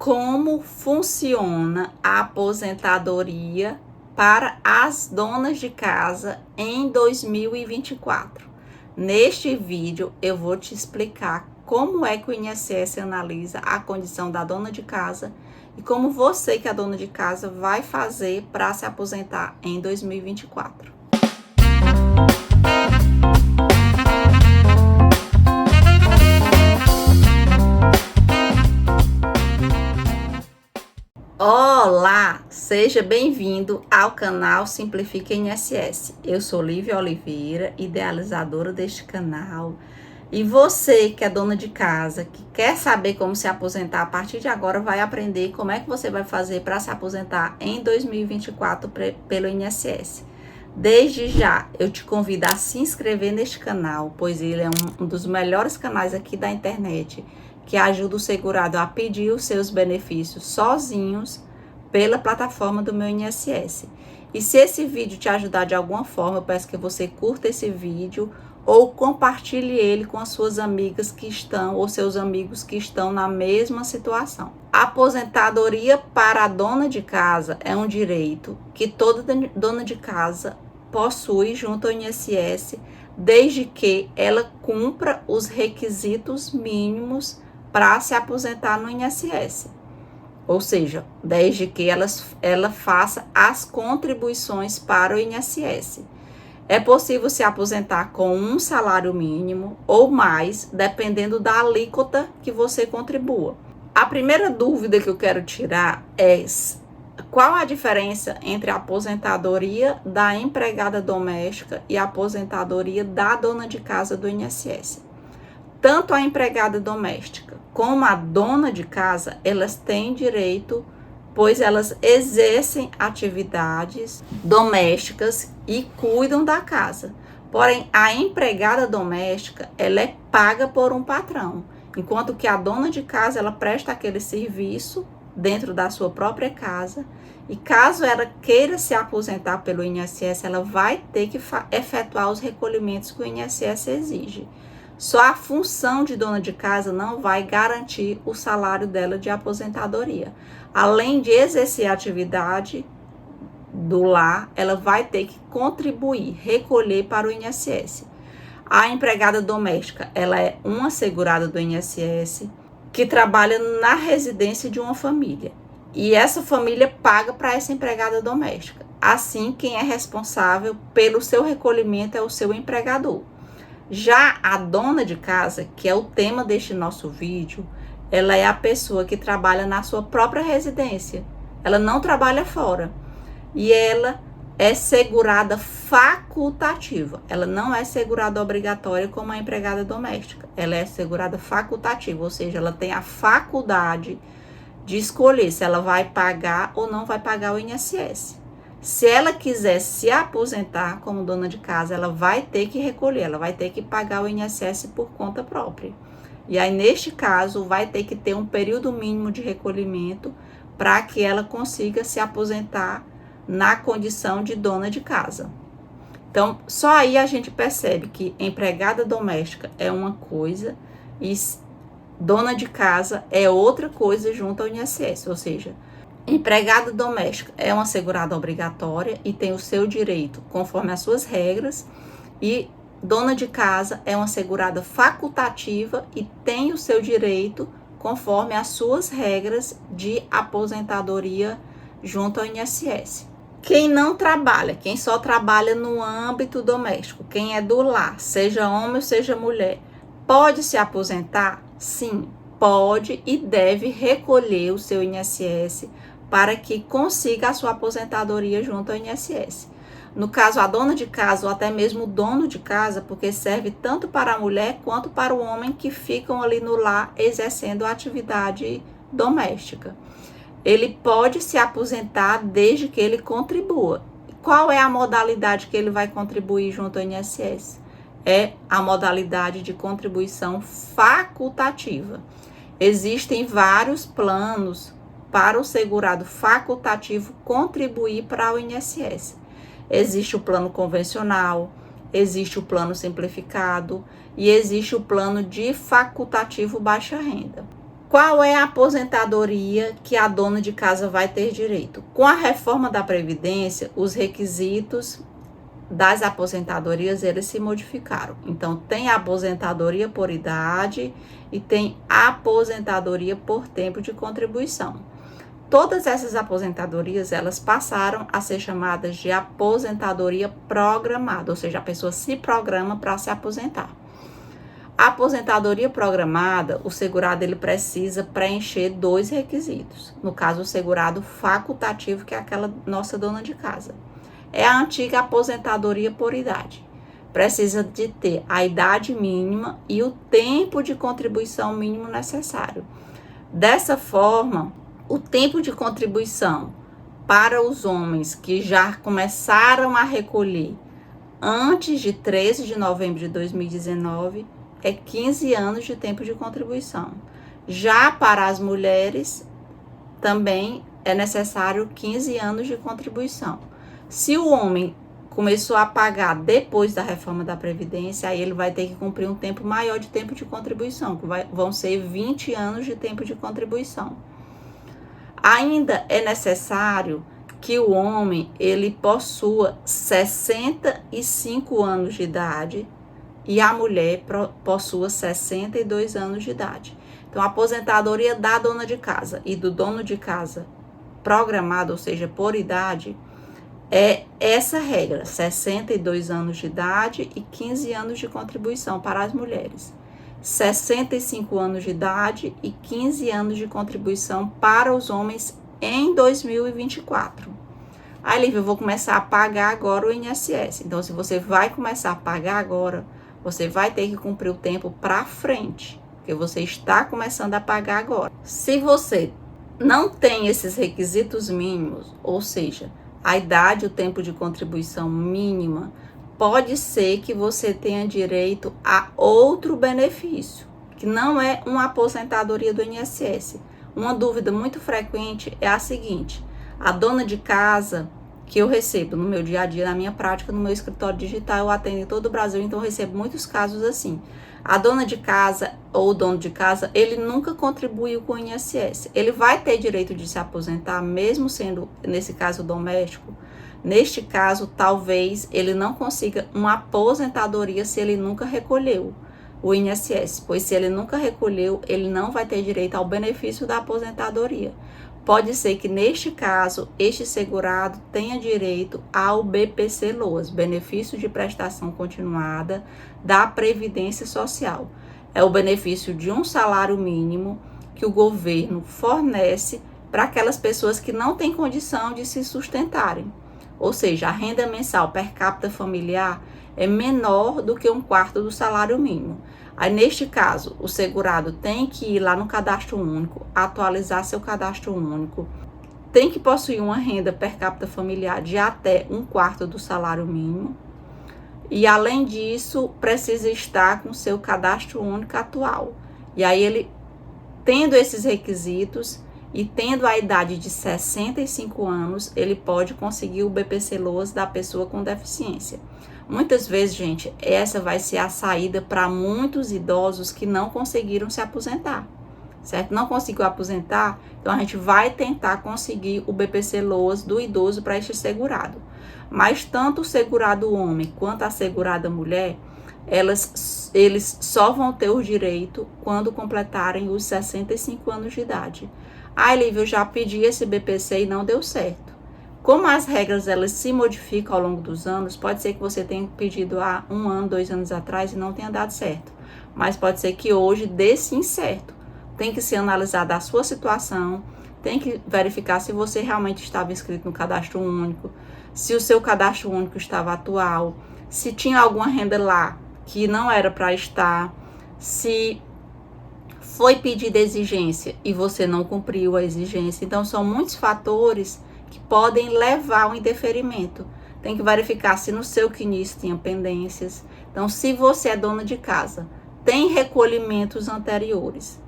como funciona a aposentadoria para as donas de casa em 2024. Neste vídeo eu vou te explicar como é que o INSS analisa a condição da dona de casa e como você, que é dona de casa, vai fazer para se aposentar em 2024. Olá, seja bem-vindo ao canal Simplifica INSS. Eu sou Lívia Oliveira, idealizadora deste canal. E você que é dona de casa, que quer saber como se aposentar, a partir de agora vai aprender como é que você vai fazer para se aposentar em 2024 pelo INSS. Desde já, eu te convido a se inscrever neste canal, pois ele é um dos melhores canais aqui da internet, que ajuda o segurado a pedir os seus benefícios sozinhos pela plataforma do meu INSS. E se esse vídeo te ajudar de alguma forma, eu peço que você curta esse vídeo ou compartilhe ele com as suas amigas que estão, ou seus amigos que estão na mesma situação. A aposentadoria para a dona de casa é um direito que toda dona de casa possui junto ao INSS, desde que ela cumpra os requisitos mínimos para se aposentar no INSS. Ou seja, desde que ela faça as contribuições para o INSS. É possível se aposentar com um salário mínimo ou mais, dependendo da alíquota que você contribua. A primeira dúvida que eu quero tirar é qual a diferença entre a aposentadoria da empregada doméstica e a aposentadoria da dona de casa do INSS. Tanto a empregada doméstica como a dona de casa, elas têm direito, pois elas exercem atividades domésticas e cuidam da casa. Porém, a empregada doméstica, ela é paga por um patrão, enquanto que a dona de casa, ela presta aquele serviço dentro da sua própria casa. E caso ela queira se aposentar pelo INSS, ela vai ter que efetuar os recolhimentos que o INSS exige. Só a função de dona de casa não vai garantir o salário dela de aposentadoria. Além de exercer a atividade do lar, ela vai ter que contribuir, recolher para o INSS. A empregada doméstica, ela é uma segurada do INSS que trabalha na residência de uma família. E essa família paga para essa empregada doméstica. Assim, quem é responsável pelo seu recolhimento é o seu empregador. Já a dona de casa, que é o tema deste nosso vídeo, ela é a pessoa que trabalha na sua própria residência. Ela não trabalha fora. E ela é segurada facultativa. Ela não é segurada obrigatória como a empregada doméstica. Ela é segurada facultativa, ou seja, ela tem a faculdade de escolher se ela vai pagar ou não vai pagar o INSS. Se ela quiser se aposentar como dona de casa, ela vai ter que recolher, ela vai ter que pagar o INSS por conta própria. E aí, neste caso, vai ter que ter um período mínimo de recolhimento para que ela consiga se aposentar na condição de dona de casa. Então, só aí a gente percebe que empregada doméstica é uma coisa e dona de casa é outra coisa junto ao INSS, ou seja, empregada doméstica é uma segurada obrigatória e tem o seu direito conforme as suas regras, e dona de casa é uma segurada facultativa e tem o seu direito conforme as suas regras de aposentadoria junto ao INSS. Quem não trabalha, quem só trabalha no âmbito doméstico, quem é do lar, seja homem ou seja mulher, pode se aposentar? Sim, pode e deve recolher o seu INSS para que consiga a sua aposentadoria junto ao INSS. No caso, a dona de casa ou até mesmo o dono de casa, porque serve tanto para a mulher quanto para o homem que ficam ali no lar exercendo a atividade doméstica. Ele pode se aposentar desde que ele contribua. Qual é a modalidade que ele vai contribuir junto ao INSS? É a modalidade de contribuição facultativa. Existem vários planos para o segurado facultativo contribuir para o INSS. Existe o plano convencional, existe o plano simplificado e existe o plano de facultativo baixa renda. Qual é a aposentadoria que a dona de casa vai ter direito? Com a reforma da Previdência, os requisitos das aposentadorias, eles se modificaram. Então, tem a aposentadoria por idade e tem a aposentadoria por tempo de contribuição. Todas essas aposentadorias, elas passaram a ser chamadas de aposentadoria programada, ou seja, a pessoa se programa para se aposentar. A aposentadoria programada, o segurado ele precisa preencher 2 requisitos. No caso, o segurado facultativo, que é aquela nossa dona de casa. É a antiga aposentadoria por idade. Precisa de ter a idade mínima e o tempo de contribuição mínimo necessário. Dessa forma, o tempo de contribuição para os homens que já começaram a recolher antes de 13 de novembro de 2019 é 15 anos de tempo de contribuição. Já para as mulheres, também é necessário 15 anos de contribuição. Se o homem começou a pagar depois da reforma da Previdência, aí ele vai ter que cumprir um tempo maior de tempo de contribuição, que vão ser 20 anos de tempo de contribuição. Ainda é necessário que o homem ele possua 65 anos de idade e a mulher possua 62 anos de idade. Então, a aposentadoria da dona de casa e do dono de casa programado, ou seja, por idade, é essa regra, 62 anos de idade e 15 anos de contribuição para as mulheres. 65 anos de idade e 15 anos de contribuição para os homens em 2024. Aí, Lívia, eu vou começar a pagar agora o INSS. Então, se você vai começar a pagar agora, você vai ter que cumprir o tempo para frente, porque você está começando a pagar agora. Se você não tem esses requisitos mínimos, ou seja, a idade, o tempo de contribuição mínima, pode ser que você tenha direito a outro benefício, que não é uma aposentadoria do INSS. Uma dúvida muito frequente é a seguinte: a dona de casa que eu recebo no meu dia a dia, na minha prática, no meu escritório digital, eu atendo em todo o Brasil, então eu recebo muitos casos assim. A dona de casa ou o dono de casa, ele nunca contribuiu com o INSS. Ele vai ter direito de se aposentar, mesmo sendo, nesse caso, doméstico. Neste caso, talvez ele não consiga uma aposentadoria se ele nunca recolheu o INSS, pois se ele nunca recolheu, ele não vai ter direito ao benefício da aposentadoria. Pode ser que, neste caso, este segurado tenha direito ao BPC-LOAS, Benefício de Prestação Continuada da Previdência Social. É o benefício de um salário mínimo que o governo fornece para aquelas pessoas que não têm condição de se sustentarem. Ou seja, a renda mensal per capita familiar é menor do que 1/4 do salário mínimo. Aí, neste caso, o segurado tem que ir lá no cadastro único, atualizar seu cadastro único, tem que possuir uma renda per capita familiar de até 1/4 do salário mínimo e, além disso, precisa estar com seu cadastro único atual. E aí, ele, tendo esses requisitos e tendo a idade de 65 anos, ele pode conseguir o BPC-LOAS da pessoa com deficiência. Muitas vezes, gente, essa vai ser a saída para muitos idosos que não conseguiram se aposentar, certo? Não conseguiu aposentar, então a gente vai tentar conseguir o BPC-LOAS do idoso para este segurado. Mas tanto o segurado homem quanto a segurada mulher, eles só vão ter o direito quando completarem os 65 anos de idade. Ah, Lívia, eu já pedi esse BPC e não deu certo. Como as regras elas se modificam ao longo dos anos, pode ser que você tenha pedido há 1 ano, 2 anos atrás e não tenha dado certo. Mas pode ser que hoje dê sim certo. Tem que ser analisada a sua situação, tem que verificar se você realmente estava inscrito no cadastro único, se o seu cadastro único estava atual, se tinha alguma renda lá que não era para estar, se foi pedida exigência e você não cumpriu a exigência. Então, são muitos fatores que podem levar ao indeferimento. Tem que verificar se no seu CNIS tinha pendências. Então, se você é dona de casa, tem recolhimentos anteriores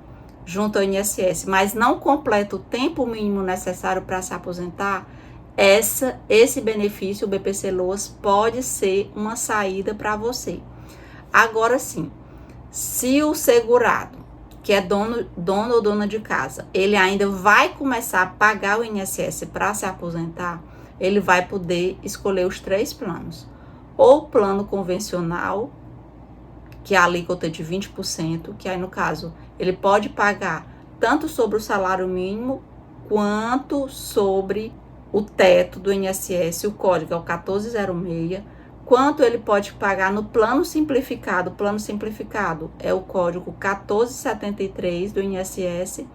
junto ao INSS, mas não completa o tempo mínimo necessário para se aposentar, esse benefício, o BPC-LOAS, pode ser uma saída para você. Agora sim, se o segurado que é dono ou dona de casa, ele ainda vai começar a pagar o INSS para se aposentar, ele vai poder escolher os 3 planos. Ou o plano convencional, que é a alíquota de 20%, que aí no caso ele pode pagar tanto sobre o salário mínimo quanto sobre o teto do INSS, o código é o 1406, quanto ele pode pagar no plano simplificado. O plano simplificado é o código 1473 do INSS.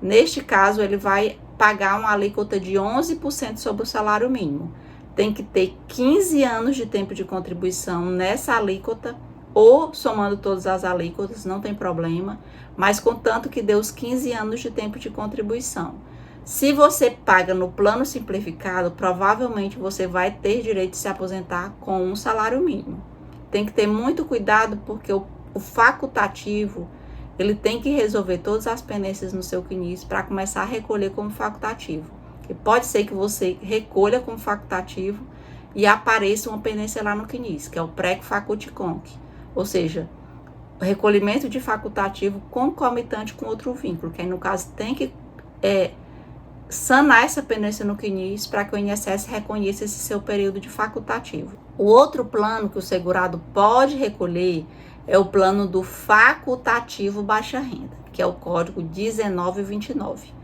Neste caso, ele vai pagar uma alíquota de 11% sobre o salário mínimo. Tem que ter 15 anos de tempo de contribuição nessa alíquota, ou somando todas as alíquotas, não tem problema, mas contanto que dê os 15 anos de tempo de contribuição. Se você paga no plano simplificado, provavelmente você vai ter direito de se aposentar com um salário mínimo. Tem que ter muito cuidado, porque o facultativo, ele tem que resolver todas as pendências no seu CNIS para começar a recolher como facultativo. E pode ser que você recolha como facultativo e apareça uma pendência lá no CNIS, que é o pré-faculticonc. Ou seja, o recolhimento de facultativo concomitante com outro vínculo, que aí no caso tem que sanar essa pendência no CNIS para que o INSS reconheça esse seu período de facultativo. O outro plano que o segurado pode recolher é o plano do facultativo baixa renda, que é o código 1929.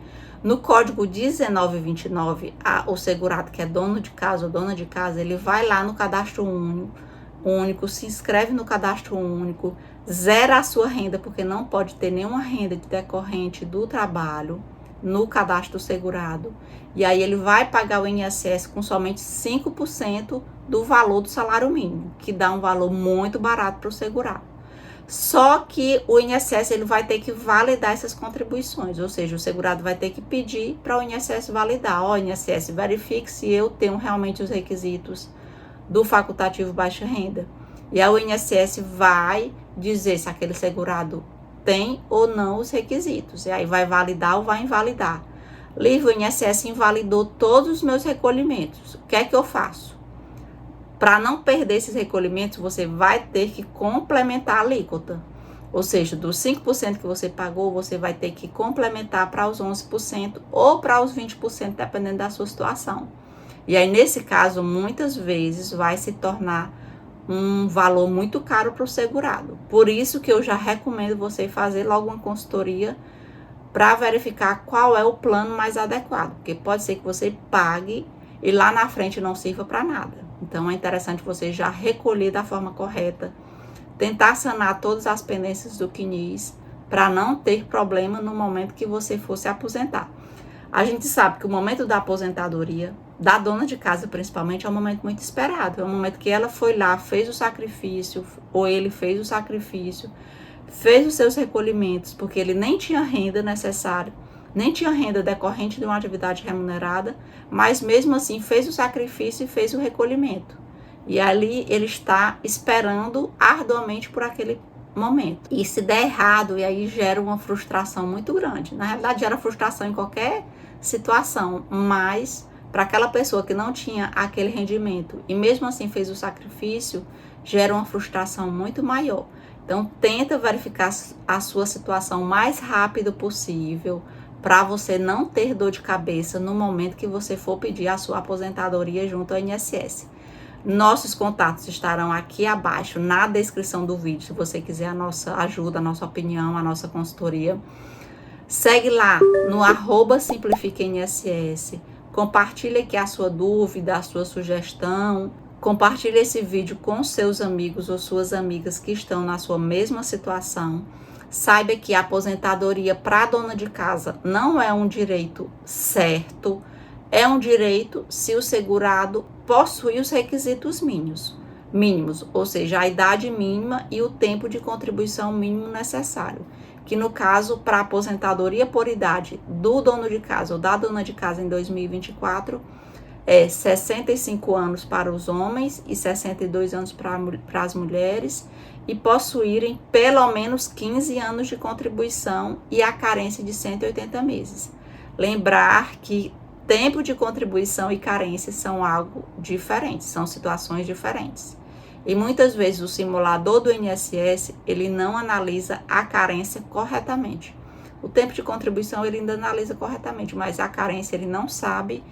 No código 1929, o segurado que é dono de casa ou dona de casa, ele vai lá no cadastro único, se inscreve no cadastro único, zera a sua renda, porque não pode ter nenhuma renda decorrente do trabalho no cadastro do segurado, e aí ele vai pagar o INSS com somente 5% do valor do salário mínimo, que dá um valor muito barato para o segurado. Só que o INSS ele vai ter que validar essas contribuições, ou seja, o segurado vai ter que pedir para o INSS validar. Ó, INSS, verifique se eu tenho realmente os requisitos do facultativo baixa renda. E aí o INSS vai dizer se aquele segurado tem ou não os requisitos. E aí vai validar ou vai invalidar. Lívia, o INSS invalidou todos os meus recolhimentos. O que é que eu faço? Para não perder esses recolhimentos, você vai ter que complementar a alíquota. Ou seja, dos 5% que você pagou, você vai ter que complementar para os 11% ou para os 20%, dependendo da sua situação. E aí, nesse caso, muitas vezes vai se tornar um valor muito caro para o segurado. Por isso que eu já recomendo você fazer logo uma consultoria para verificar qual é o plano mais adequado, porque pode ser que você pague e lá na frente não sirva para nada. Então é interessante você já recolher da forma correta, tentar sanar todas as pendências do CNIS para não ter problema no momento que você for se aposentar. A gente sabe que o momento da aposentadoria, da dona de casa principalmente, é um momento muito esperado. É um momento que ela foi lá, fez o sacrifício, ou ele fez o sacrifício, fez os seus recolhimentos, porque ele nem tinha renda necessária, nem tinha renda decorrente de uma atividade remunerada, mas mesmo assim fez o sacrifício e fez o recolhimento. E ali ele está esperando arduamente por aquele momento. E se der errado, e aí gera uma frustração muito grande. Na realidade, gera frustração em qualquer situação, mas para aquela pessoa que não tinha aquele rendimento e mesmo assim fez o sacrifício, gera uma frustração muito maior. Então, tenta verificar a sua situação o mais rápido possível para você não ter dor de cabeça no momento que você for pedir a sua aposentadoria junto ao INSS. Nossos contatos estarão aqui abaixo na descrição do vídeo, se você quiser a nossa ajuda, a nossa opinião, a nossa consultoria. Segue lá no @simplificainss, compartilha aqui a sua dúvida, a sua sugestão. Compartilhe esse vídeo com seus amigos ou suas amigas que estão na sua mesma situação. Saiba que a aposentadoria para dona de casa não é um direito certo, é um direito se o segurado possui os requisitos mínimos, ou seja, a idade mínima e o tempo de contribuição mínimo necessário, que no caso, para a aposentadoria por idade do dono de casa ou da dona de casa em 2024, é 65 anos para os homens e 62 anos para as mulheres, e possuírem pelo menos 15 anos de contribuição e a carência de 180 meses. Lembrar que tempo de contribuição e carência são algo diferente, são situações diferentes. E muitas vezes o simulador do INSS, ele não analisa a carência corretamente. O tempo de contribuição ele ainda analisa corretamente, mas a carência ele não sabe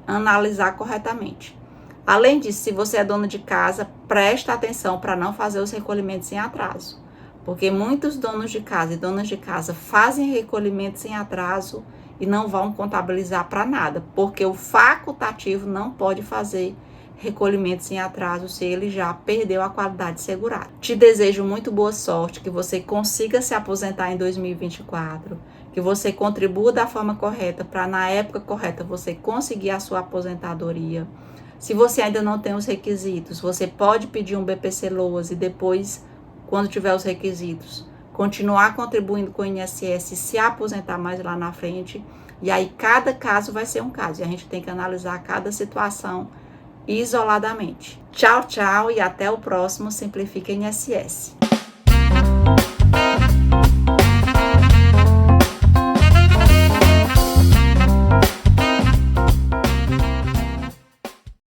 analisar corretamente. Além disso, se você é dona de casa, presta atenção para não fazer os recolhimentos em atraso. Porque muitos donos de casa e donas de casa fazem recolhimentos em atraso e não vão contabilizar para nada, porque o facultativo não pode fazer recolhimentos em atraso se ele já perdeu a qualidade segurada. Te desejo muito boa sorte, que você consiga se aposentar em 2024, que você contribua da forma correta para na época correta você conseguir a sua aposentadoria. Se você ainda não tem os requisitos, você pode pedir um BPC Loas e depois, quando tiver os requisitos, continuar contribuindo com o INSS e se aposentar mais lá na frente. E aí cada caso vai ser um caso e a gente tem que analisar cada situação isoladamente. Tchau, tchau e até o próximo Simplifica INSS.